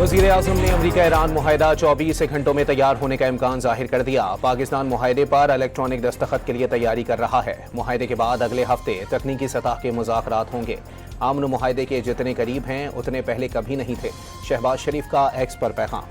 वज़ीर आज़म ने अमरीका ईरान मुआहिदा 24 घंटों में तैयार होने का इम्कान जाहिर कर दिया। पाकिस्तान मुआहिदे पर इलेक्ट्रॉनिक दस्तखत के लिए तैयारी कर रहा है। मुआहिदे के बाद अगले हफ्ते तकनीकी सतह के मुज़ाकरात होंगे। अमन मुआहिदे के जितने करीब हैं उतने पहले कभी नहीं थे। शहबाज शरीफ का एक्स पर पैगाम।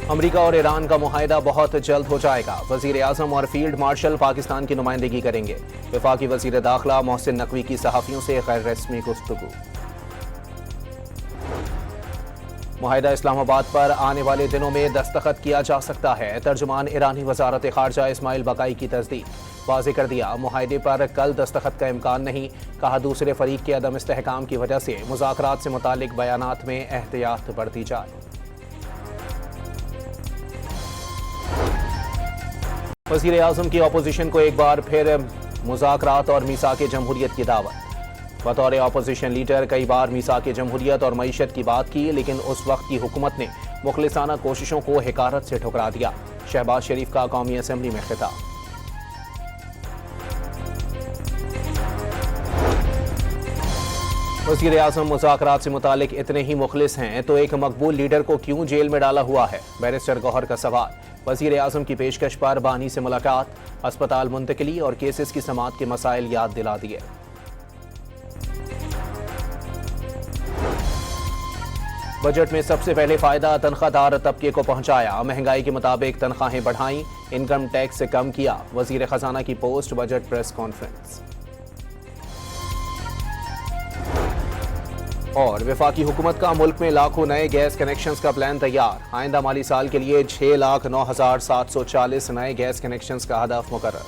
अमरीका और ईरान का मुआहिदा बहुत जल्द हो जाएगा। वज़ीर आज़म और फील्ड मार्शल पाकिस्तान की नुमाइंदगी करेंगे। वफाकी वज़ीर दाखिला मोहसिन नकवी की सहाफ़ियों से गैर रस्मी गुफ्तगू। मुआहिदा इस्लामाबाद पर आने वाले दिनों में दस्तखत किया जा सकता है। तर्जुमान ईरानी वज़ारत ख़ारजा इस्माइल बकाई की तस्दीक। वाज़ेह कर दिया मुआहिदे पर कल दस्तखत का इम्कान नहीं। कहा दूसरे फरीक के अदम इस्तेहकाम की वजह से मुज़ाकरात से मुतालिक बयानात में एहतियात बरती जाए। वज़ीर आज़म की अपोजिशन को एक बार फिर मुज़ाकरात और मीसाक जमहूरियत की दावत। बतौर अपोजिशन लीडर कई बार मीसाक जमहूरियत और मईशत की बात की, लेकिन उस वक्त की हुकूमत ने मुखलिसाना कोशिशों को हिकारत से ठुकरा दिया। शहबाज शरीफ का कौमी असम्बली में खिताब। वज़ीर आज़म मुज़ाकरात से मुतालिक इतने ही मुखलिस हैं तो एक मकबूल लीडर को क्यों जेल में डाला हुआ है? बैरिस्टर गौहर का सवाल। वज़ीर आज़म की पेशकश पर बानी से मुलाकात, अस्पताल मुंतकिली और केसेस की समाअत के मसाइल याद दिला दिए। बजट में सबसे पहले फायदा तनख्वाहदार तबके को पहुंचाया। महंगाई के मुताबिक तनख्वाहें बढ़ाई, इनकम टैक्स से कम किया। वज़ीर खजाना की पोस्ट बजट प्रेस कॉन्फ्रेंस। और वफाकी हुकूमत का मुल्क में लाखों नए गैस कनेक्शंस का प्लान तैयार। आइंदा माली साल के लिए 6,09,740 नए गैस कनेक्शंस का हदफ मुकर्रर।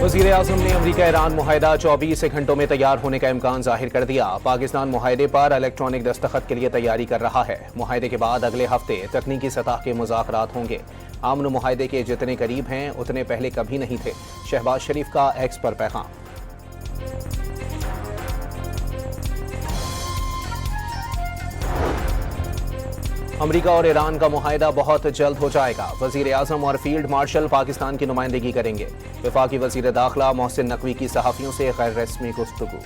वज़ीर आज़म ने अमरीका ईरान मुआहिदा 24 घंटों में तैयार होने का इम्कान जाहिर कर दिया। पाकिस्तान मुआहिदे पर इलेक्ट्रॉनिक दस्तखत के लिए तैयारी कर रहा है। मुआहिदे के बाद अगले हफ्ते तकनीकी सतह के मुज़ाकरात होंगे। अमन मुआहिदे के जितने करीब हैं उतने पहले कभी नहीं थे। शहबाज शरीफ का एक्स पर पैगाम। अमरीका और ईरान का मुआहिदा बहुत जल्द हो जाएगा। वज़ीर आज़म और फील्ड मार्शल पाकिस्तान की नुमाइंदगी करेंगे। वफाकी वज़ीर दाखिला मोहसिन नकवी की सहाफ़ियों से गैर रस्मी गुफ्तगू।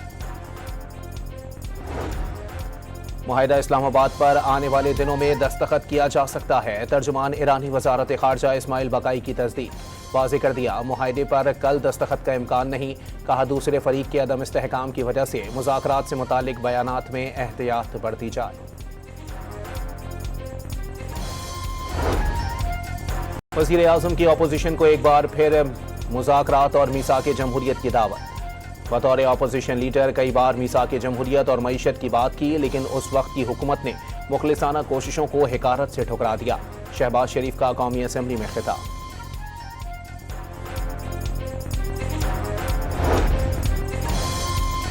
मुआहिदा इस्लामाबाद पर आने वाले दिनों में दस्तखत किया जा सकता है। तर्जुमान ईरानी वज़ारत ख़ारजा इस्माइल बकाई की तस्दीक। वाज़ेह कर दिया मुआहिदे पर कल दस्तखत का इम्कान नहीं। कहा दूसरे फरीक के अदम इस्तेहकाम की वजह से मुज़ाकरात से मुतालिक बयानात में एहतियात बरती जाए। वज़ीर आज़म की अपोजिशन को एक बार फिर मुज़ाकरात और मीसाक जमहूरियत की दावत। बतौर अपोजिशन लीडर कई बार मीसाक जमहूरियत और मईशत की बात की, लेकिन उस वक्त की हुकूमत ने मुखलिसाना कोशिशों को हिकारत से ठुकरा दिया। शहबाज शरीफ का कौमी असम्बली में खिताब।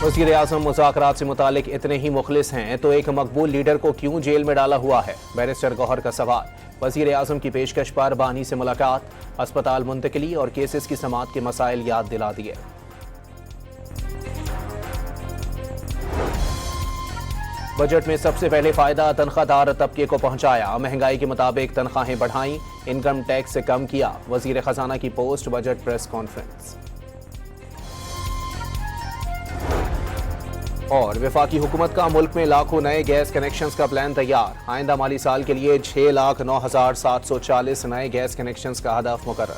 वज़ीर आज़म मुज़ाकरात से मुतालिक इतने ही मुखलिस हैं तो एक मकबूल लीडर को क्यों जेल में डाला हुआ है? बैरिस्टर गौहर का सवाल। वज़ीर आज़म की पेशकश पर बानी से मुलाकात, अस्पताल मुंतकिली और केसेस की समाअत के मसाइल याद दिला दिए। बजट में सबसे पहले फायदा तनख्वाहदार तबके को पहुंचाया। महंगाई के मुताबिक तनख्वाहें बढ़ाई, इनकम टैक्स से कम किया। वज़ीर खजाना की पोस्ट बजट प्रेस कॉन्फ्रेंस। और वफाकी हुकूमत का मुल्क में लाखों नए गैस कनेक्शंस का प्लान तैयार। आइंदा माली साल के लिए 6,09,740 नए गैस कनेक्शंस का हदफ मुकर्रर।